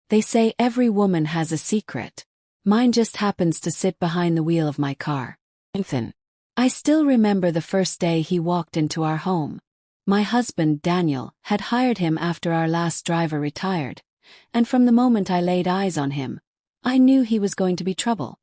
They say every woman has a secret. Mine just happens to sit behind the wheel of my car. Ethan. I still remember the first day he walked into our home. My husband, Daniel, had hired him after our last driver retired, and from the moment I laid eyes on him, I knew he was going to be trouble.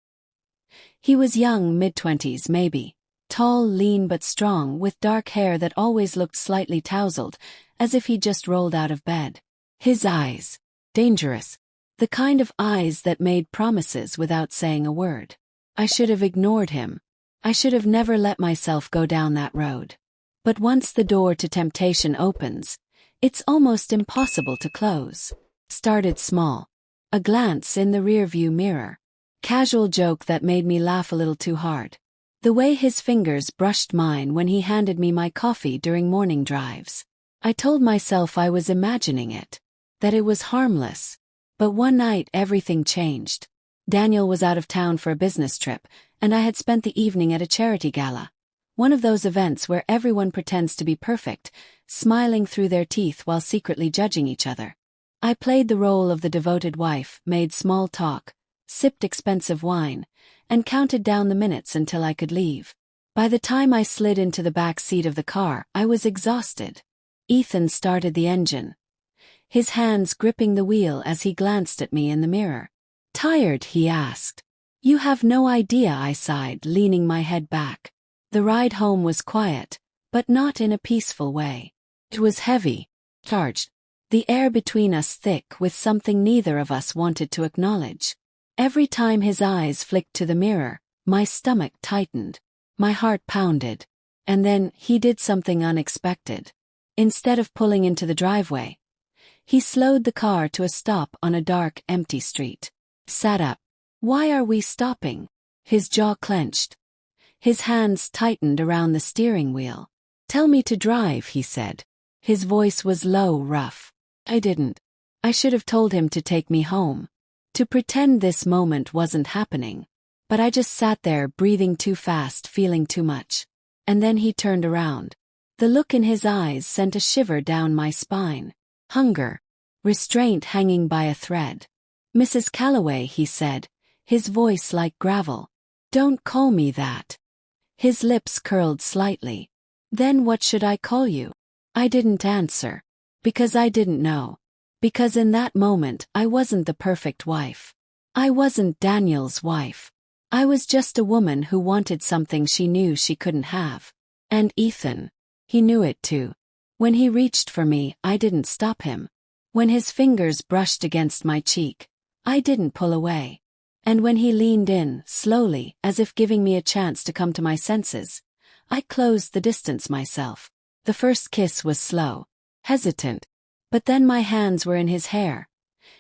He was young, mid-20s maybe, tall, lean but strong, with dark hair that always looked slightly tousled, as if he'd just rolled out of bed. His eyes. Dangerous. The kind of eyes that made promises without saying a word. I should have ignored him. I should have never let myself go down that road. But once the door to temptation opens, it's almost impossible to close. Started small. A glance in the rearview mirror. Casual joke that made me laugh a little too hard. The way his fingers brushed mine when he handed me my coffee during morning drives. I told myself I was imagining it, that it was harmless. But one night everything changed. Daniel was out of town for a business trip, and I had spent the evening at a charity gala. One of those events where everyone pretends to be perfect, smiling through their teeth while secretly judging each other. I played the role of the devoted wife, made small talk, sipped expensive wine, and counted down the minutes until I could leave. By the time I slid into the back seat of the car, I was exhausted. Ethan started the engine, his hands gripping the wheel as he glanced at me in the mirror. "Tired?" he asked. "You have no idea," I sighed, leaning my head back. The ride home was quiet, but not in a peaceful way. It was heavy, charged. The air between us thick with something neither of us wanted to acknowledge. Every time his eyes flicked to the mirror, my stomach tightened. My heart pounded. And then, he did something unexpected. Instead of pulling into the driveway, he slowed the car to a stop on a dark, empty street. Sat up. "Why are we stopping?" His jaw clenched. His hands tightened around the steering wheel. "Tell me to drive," he said. His voice was low, rough. I didn't. I should have told him to take me home. To pretend this moment wasn't happening. But I just sat there, breathing too fast, feeling too much. And then he turned around. The look in his eyes sent a shiver down my spine. Hunger. Restraint hanging by a thread. "Mrs. Calloway," he said, his voice like gravel. "Don't call me that." His lips curled slightly. "Then what should I call you?" I didn't answer. Because I didn't know. Because in that moment, I wasn't the perfect wife. I wasn't Daniel's wife. I was just a woman who wanted something she knew she couldn't have. And Ethan. He knew it too. When he reached for me, I didn't stop him. When his fingers brushed against my cheek, I didn't pull away. And when he leaned in, slowly, as if giving me a chance to come to my senses, I closed the distance myself. The first kiss was slow, hesitant. But then my hands were in his hair,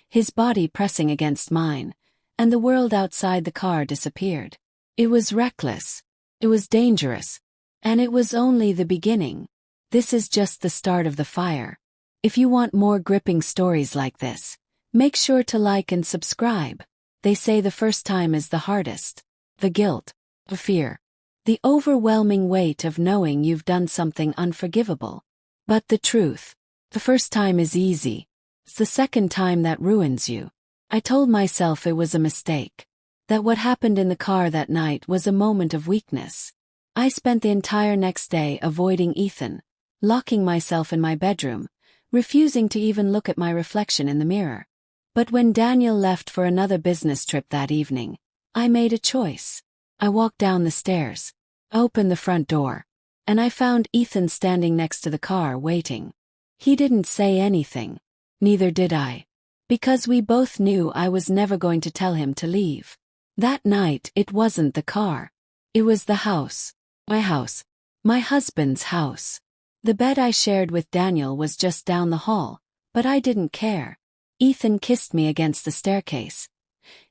his body pressing against mine, and the world outside the car disappeared. It was reckless. It was dangerous. And it was only the beginning. This is just the start of the fire. If you want more gripping stories like this, make sure to like and subscribe. They say the first time is the hardest. The guilt, the fear, the overwhelming weight of knowing you've done something unforgivable. But the truth, the first time is easy. It's the second time that ruins you. I told myself it was a mistake. That what happened in the car that night was a moment of weakness. I spent the entire next day avoiding Ethan, locking myself in my bedroom, refusing to even look at my reflection in the mirror. But when Daniel left for another business trip that evening, I made a choice. I walked down the stairs, opened the front door, and I found Ethan standing next to the car waiting. He didn't say anything. Neither did I. Because we both knew I was never going to tell him to leave. That night it wasn't the car. It was the house. My house. My husband's house. The bed I shared with Daniel was just down the hall, but I didn't care. Ethan kissed me against the staircase,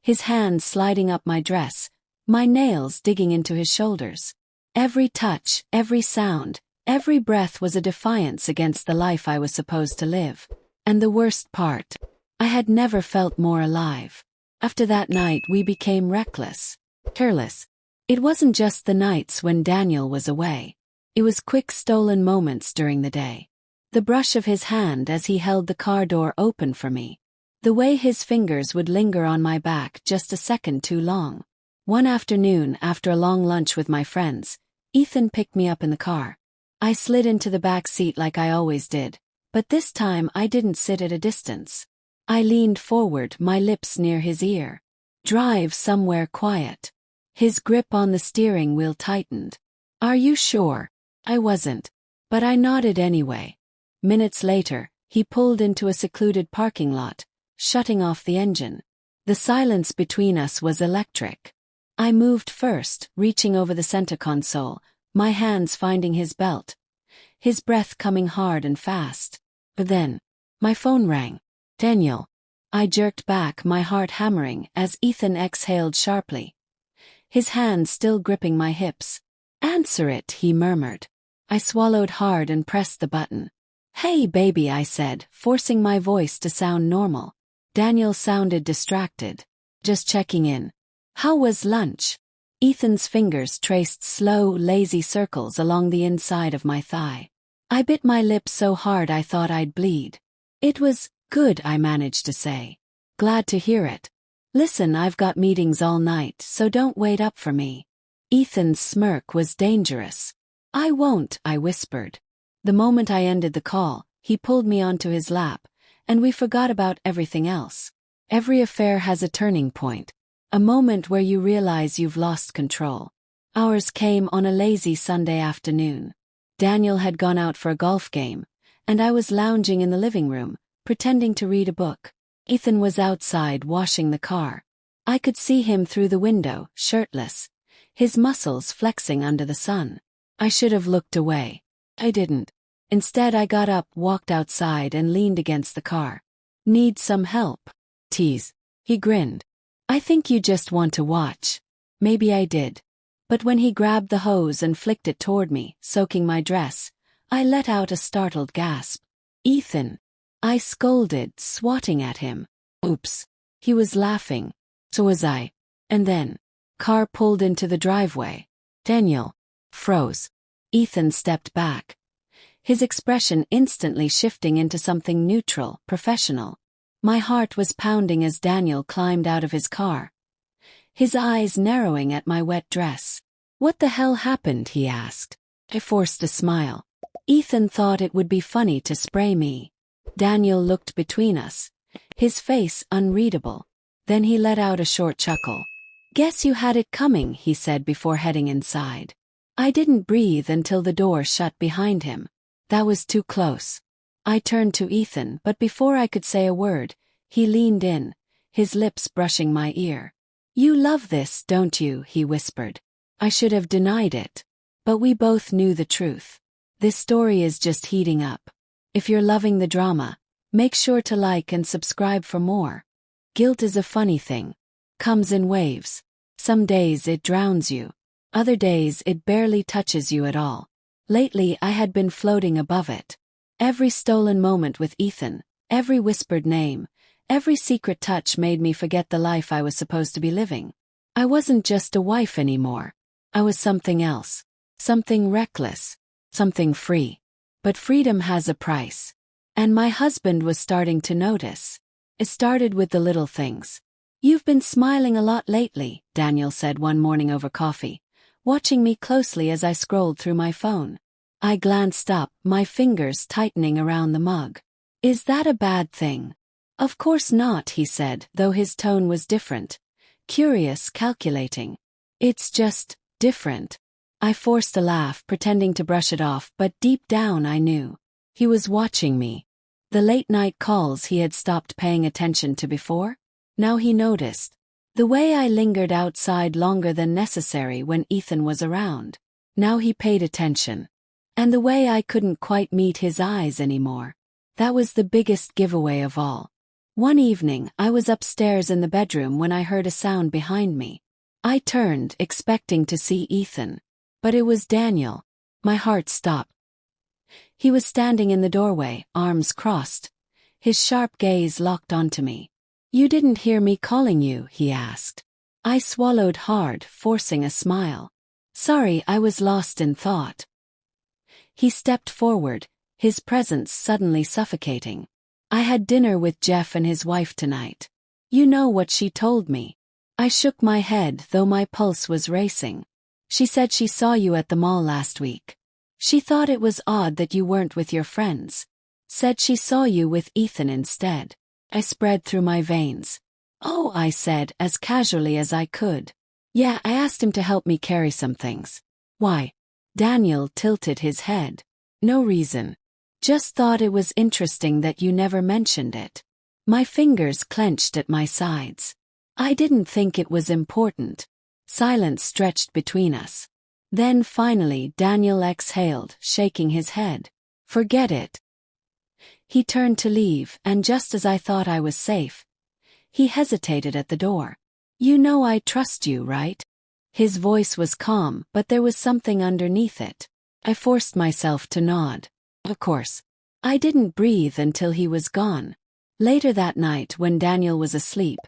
his hands sliding up my dress, my nails digging into his shoulders. Every touch, every sound, every breath was a defiance against the life I was supposed to live. And the worst part, I had never felt more alive. After that night we became reckless, careless. It wasn't just the nights when Daniel was away. It was quick stolen moments during the day. The brush of his hand as he held the car door open for me. The way his fingers would linger on my back just a second too long. One afternoon, after a long lunch with my friends, Ethan picked me up in the car. I slid into the back seat like I always did, but this time I didn't sit at a distance. I leaned forward, my lips near his ear. "Drive somewhere quiet." His grip on the steering wheel tightened. "Are you sure?" I wasn't, but I nodded anyway. Minutes later, he pulled into a secluded parking lot, shutting off the engine. The silence between us was electric. I moved first, reaching over the center console, my hands finding his belt. His breath coming hard and fast. But then, my phone rang. "Daniel." I jerked back, my heart hammering, as Ethan exhaled sharply. His hands still gripping my hips. "Answer it," he murmured. I swallowed hard and pressed the button. "Hey baby," I said, forcing my voice to sound normal. Daniel sounded distracted. "Just checking in. How was lunch?" Ethan's fingers traced slow, lazy circles along the inside of my thigh. I bit my lip so hard I thought I'd bleed. "It was good," I managed to say. "Glad to hear it. Listen, I've got meetings all night, so don't wait up for me." Ethan's smirk was dangerous. "I won't," I whispered. The moment I ended the call, he pulled me onto his lap, and we forgot about everything else. Every affair has a turning point. A moment where you realize you've lost control. Ours came on a lazy Sunday afternoon. Daniel had gone out for a golf game, and I was lounging in the living room, pretending to read a book. Ethan was outside washing the car. I could see him through the window, shirtless, his muscles flexing under the sun. I should have looked away. I didn't. Instead, I got up, walked outside, and leaned against the car. "Need some help?" "Tease." He grinned. "I think you just want to watch." Maybe I did. But when he grabbed the hose and flicked it toward me, soaking my dress, I let out a startled gasp. "Ethan." I scolded, swatting at him. "Oops." He was laughing. So was I. And then, car pulled into the driveway. Daniel froze. Ethan stepped back, his expression instantly shifting into something neutral, professional. My heart was pounding as Daniel climbed out of his car, his eyes narrowing at my wet dress. "What the hell happened?" he asked. I forced a smile. Ethan thought it would be funny to spray me. Daniel looked between us, his face unreadable. Then he let out a short chuckle. "Guess you had it coming," he said before heading inside. I didn't breathe until the door shut behind him. That was too close. I turned to Ethan, but before I could say a word, he leaned in, his lips brushing my ear. "You love this, don't you?" he whispered. I should have denied it. But we both knew the truth. This story is just heating up. If you're loving the drama, make sure to like and subscribe for more. Guilt is a funny thing. Comes in waves. Some days it drowns you. Other days it barely touches you at all. Lately I had been floating above it. Every stolen moment with Ethan, every whispered name, every secret touch made me forget the life I was supposed to be living. I wasn't just a wife anymore. I was something else. Something reckless. Something free. But freedom has a price. And my husband was starting to notice. It started with the little things. "You've been smiling a lot lately," Daniel said one morning over coffee, watching me closely as I scrolled through my phone. I glanced up, my fingers tightening around the mug. "Is that a bad thing?" "Of course not," he said, though his tone was different. Curious, calculating. "It's just different." I forced a laugh, pretending to brush it off, but deep down I knew. He was watching me. The late-night calls he had stopped paying attention to before? Now he noticed. The way I lingered outside longer than necessary when Ethan was around. Now he paid attention. And the way I couldn't quite meet his eyes anymore. That was the biggest giveaway of all. One evening, I was upstairs in the bedroom when I heard a sound behind me. I turned, expecting to see Ethan. But it was Daniel. My heart stopped. He was standing in the doorway, arms crossed, his sharp gaze locked onto me. "You didn't hear me calling you?" he asked. I swallowed hard, forcing a smile. "Sorry, I was lost in thought." He stepped forward, his presence suddenly suffocating. I had dinner with Jeff and his wife tonight. You know what she told me. I shook my head, though my pulse was racing. She said she saw you at the mall last week. She thought it was odd that you weren't with your friends. Said she saw you with Ethan instead. I spread through my veins. Oh, I said, as casually as I could. Yeah, I asked him to help me carry some things. Why? Daniel tilted his head. No reason. Just thought it was interesting that you never mentioned it. My fingers clenched at my sides. I didn't think it was important. Silence stretched between us. Then finally Daniel exhaled, shaking his head. Forget it. He turned to leave, and just as I thought I was safe, he hesitated at the door. You know I trust you, right? His voice was calm, but there was something underneath it. I forced myself to nod. Of course. I didn't breathe until he was gone. Later that night, when Daniel was asleep,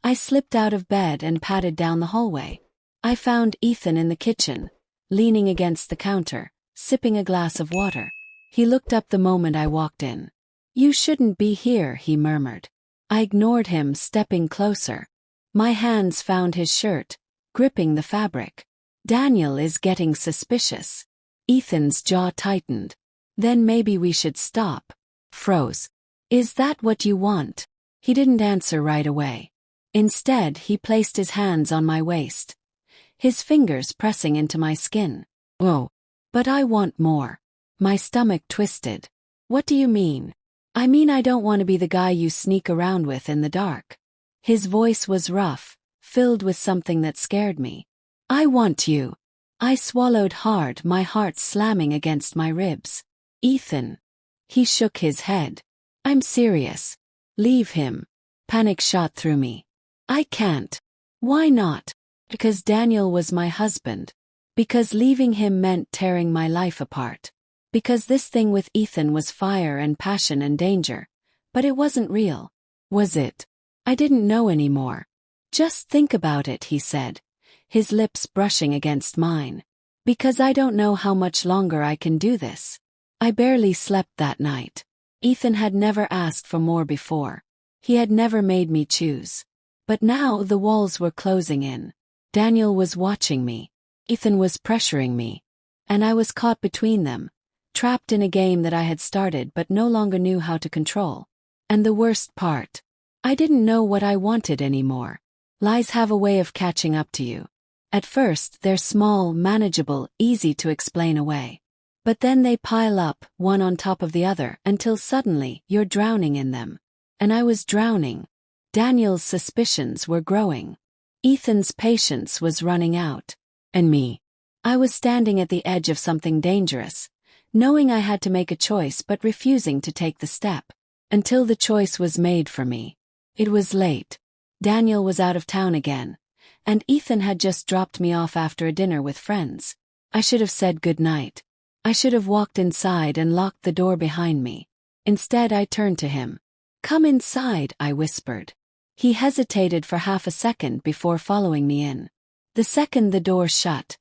I slipped out of bed and padded down the hallway. I found Ethan in the kitchen, leaning against the counter, sipping a glass of water. He looked up the moment I walked in. You shouldn't be here, he murmured. I ignored him, stepping closer. My hands found his shirt, gripping the fabric. Daniel is getting suspicious. Ethan's jaw tightened. Then maybe we should stop. Froze. Is that what you want? He didn't answer right away. Instead, he placed his hands on my waist, his fingers pressing into my skin. Oh, but I want more. My stomach twisted. What do you mean? I mean I don't want to be the guy you sneak around with in the dark. His voice was rough, filled with something that scared me. I want you. I swallowed hard, my heart slamming against my ribs. Ethan. He shook his head. I'm serious. Leave him. Panic shot through me. I can't. Why not? Because Daniel was my husband. Because leaving him meant tearing my life apart. Because this thing with Ethan was fire and passion and danger. But it wasn't real. Was it? I didn't know anymore. Just think about it, he said, his lips brushing against mine. Because I don't know how much longer I can do this. I barely slept that night. Ethan had never asked for more before. He had never made me choose. But now the walls were closing in. Daniel was watching me. Ethan was pressuring me. And I was caught between them, trapped in a game that I had started but no longer knew how to control. And the worst part, I didn't know what I wanted anymore. Lies have a way of catching up to you. At first, they're small, manageable, easy to explain away. But then they pile up, one on top of the other, until suddenly, you're drowning in them. And I was drowning. Daniel's suspicions were growing. Ethan's patience was running out. And me. I was standing at the edge of something dangerous, knowing I had to make a choice but refusing to take the step. Until the choice was made for me. It was late. Daniel was out of town again. And Ethan had just dropped me off after a dinner with friends. I should have said goodnight. I should have walked inside and locked the door behind me. Instead, I turned to him. Come inside, I whispered. He hesitated for half a second before following me in. The second the door shut,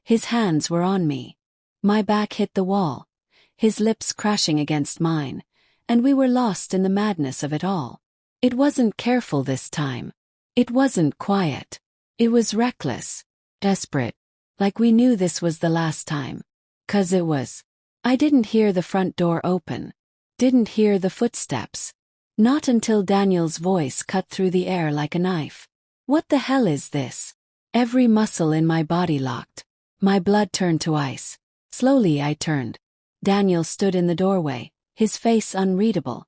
his hands were on me. My back hit the wall, his lips crashing against mine, and we were lost in the madness of it all. It wasn't careful this time. It wasn't quiet. It was reckless, desperate, like we knew this was the last time. 'Cause it was. I didn't hear the front door open. Didn't hear the footsteps. Not until Daniel's voice cut through the air like a knife. What the hell is this? Every muscle in my body locked. My blood turned to ice. Slowly I turned. Daniel stood in the doorway, his face unreadable.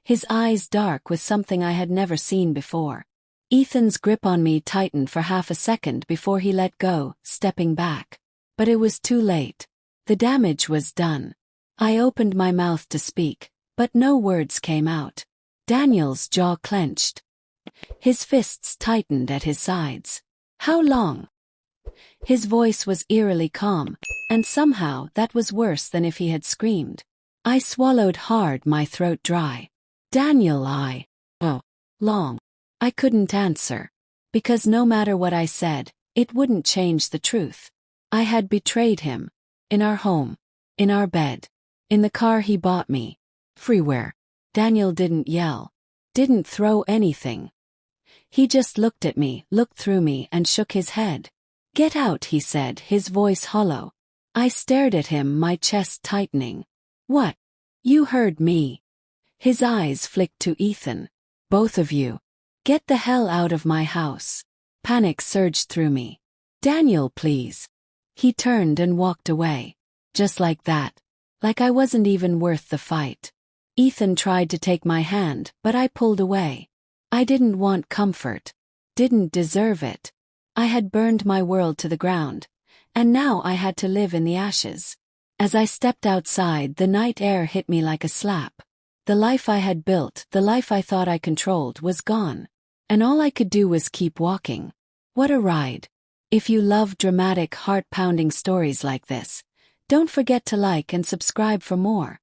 His eyes dark with something I had never seen before. Ethan's grip on me tightened for half a second before he let go, stepping back. But it was too late. The damage was done. I opened my mouth to speak, but no words came out. Daniel's jaw clenched. His fists tightened at his sides. How long? His voice was eerily calm, and somehow that was worse than if he had screamed. I swallowed hard, my throat dry. Daniel, Oh. Long. I couldn't answer. Because no matter what I said, it wouldn't change the truth. I had betrayed him. In our home. In our bed. In the car he bought me. Freeware. Daniel didn't yell. Didn't throw anything. He just looked at me, looked through me, and shook his head. "Get out," he said, his voice hollow. I stared at him, my chest tightening. "What? You heard me." His eyes flicked to Ethan. "Both of you. Get the hell out of my house." Panic surged through me. "Daniel, please." He turned and walked away. Just like that. Like I wasn't even worth the fight. Ethan tried to take my hand, but I pulled away. I didn't want comfort. Didn't deserve it. I had burned my world to the ground, and now I had to live in the ashes. As I stepped outside, the night air hit me like a slap. The life I had built, the life I thought I controlled, was gone. And all I could do was keep walking. What a ride. If you love dramatic, heart-pounding stories like this, don't forget to like and subscribe for more.